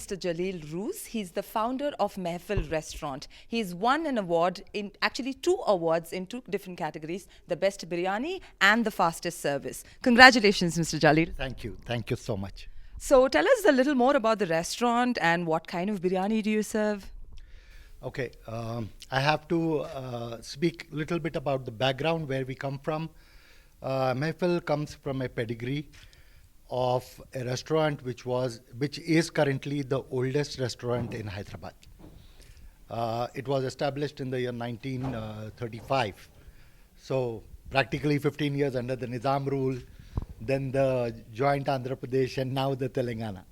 Mr. Jaleel Roos. He's the founder of Mehfil Restaurant. He's won an award, actually 2 awards in 2 different categories, the best biryani and the fastest service. Congratulations, Mr. Jaleel. Thank you. Thank you so much. So tell us a little more about the restaurant and what kind of biryani do you serve? Okay, I have to speak a little bit about the background where we come from. Mehfil comes from a pedigree of a restaurant which is currently the oldest restaurant in Hyderabad. It was established in the year 1935. So practically 15 years under the Nizam rule, then the joint Andhra Pradesh, and now the Telangana.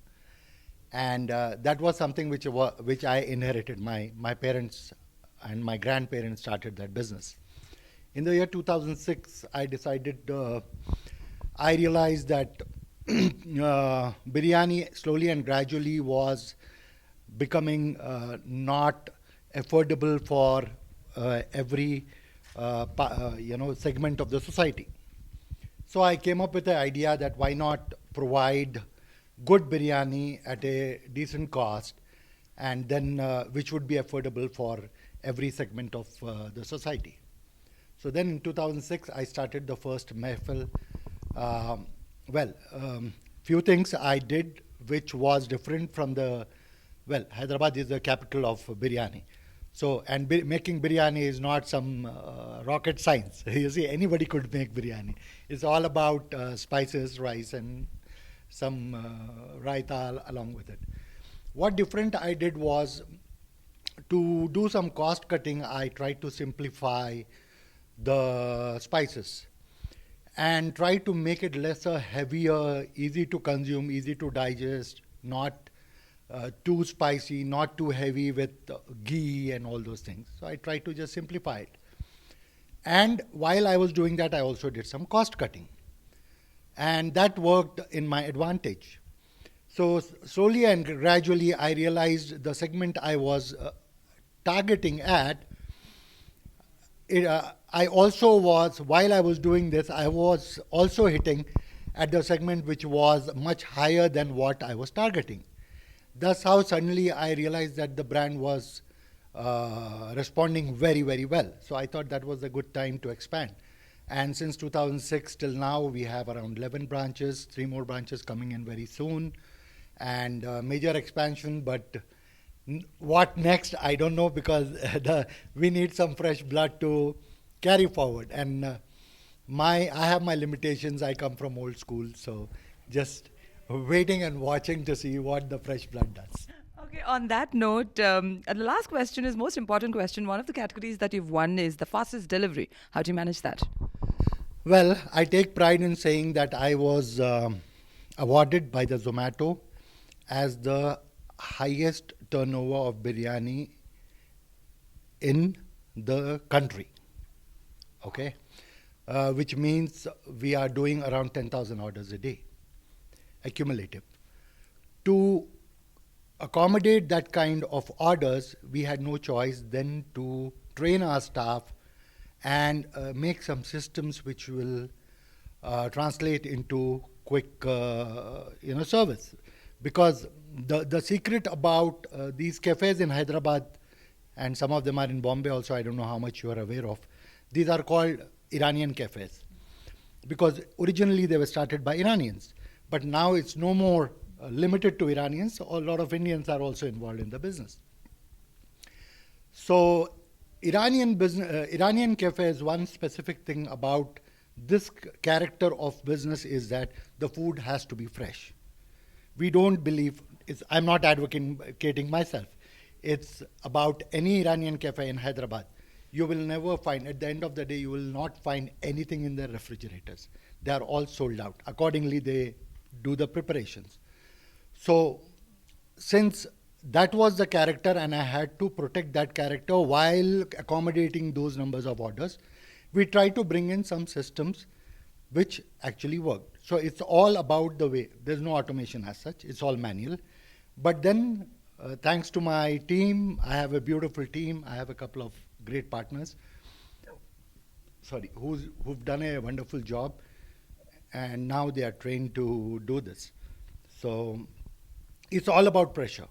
And that was something which I inherited. My parents and my grandparents started that business. In the year 2006, I realized that biryani slowly and gradually was becoming not affordable for every segment of the society. So I came up with the idea that why not provide good biryani at a decent cost, and then which would be affordable for every segment of the society. So then in 2006, I started the first Mehfil. Few things I did which was different from Hyderabad is the capital of biryani. So, and making biryani is not some rocket science. You see, anybody could make biryani. It's all about spices, rice, and some raita along with it. What different I did was to do some cost cutting. I tried to simplify the spices and try to make it lesser, heavier, easy to consume, easy to digest, not too spicy, not too heavy with ghee and all those things. So I tried to just simplify it. And while I was doing that, I also did some cost cutting. And that worked in my advantage. So slowly and gradually, I realized the segment I was targeting at, while I was doing this, I was also hitting at the segment which was much higher than what I was targeting. Thus how suddenly I realized that the brand was responding very, very well. So I thought that was a good time to expand. And since 2006 till now, we have around 11 branches, 3 more branches coming in very soon, and major expansion. But what next, I don't know, because we need some fresh blood to carry forward. And I have my limitations. I come from old school, so just waiting and watching to see what the fresh blood does. Okay, on that note, the last question is most important question. One of the categories that you've won is the fastest delivery. How do you manage that? Well, I take pride in saying that I was awarded by the Zomato as the highest turnover of biryani in the country. Okay, which means we are doing around 10,000 orders a day, accumulative. To accommodate that kind of orders, we had no choice than to train our staff and make some systems which will translate into quick service. Because the secret about these cafes in Hyderabad, and some of them are in Bombay also, I don't know how much you are aware of, these are called Iranian cafes. Because originally they were started by Iranians, but now it's no more limited to Iranians. A lot of Indians are also involved in the business. So Iranian cafes, one specific thing about this character of business is that the food has to be fresh. We don't believe, I'm not advocating myself, it's about any Iranian cafe in Hyderabad. You will never find, at the end of the day, you will not find anything in their refrigerators. They are all sold out. Accordingly, they do the preparations. So since that was the character and I had to protect that character while accommodating those numbers of orders, we tried to bring in some systems which actually worked. So it's all about the way. There's no automation as such. It's all manual. But then, thanks to my team, I have a beautiful team. I have a couple of great partners, who've done a wonderful job, and now they are trained to do this. So it's all about pressure.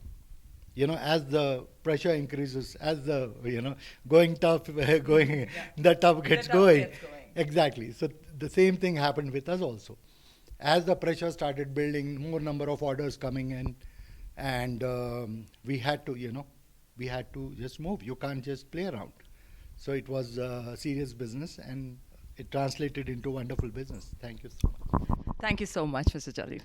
as the pressure increases, as the, going tough, going, the tough gets going. Exactly. So the same thing happened with us also. As the pressure started building, more number of orders coming in, and we had to, we had to just move. You can't just play around. So it was serious business, and it translated into wonderful business. Thank you so much. Thank you so much, Mr. Jalil.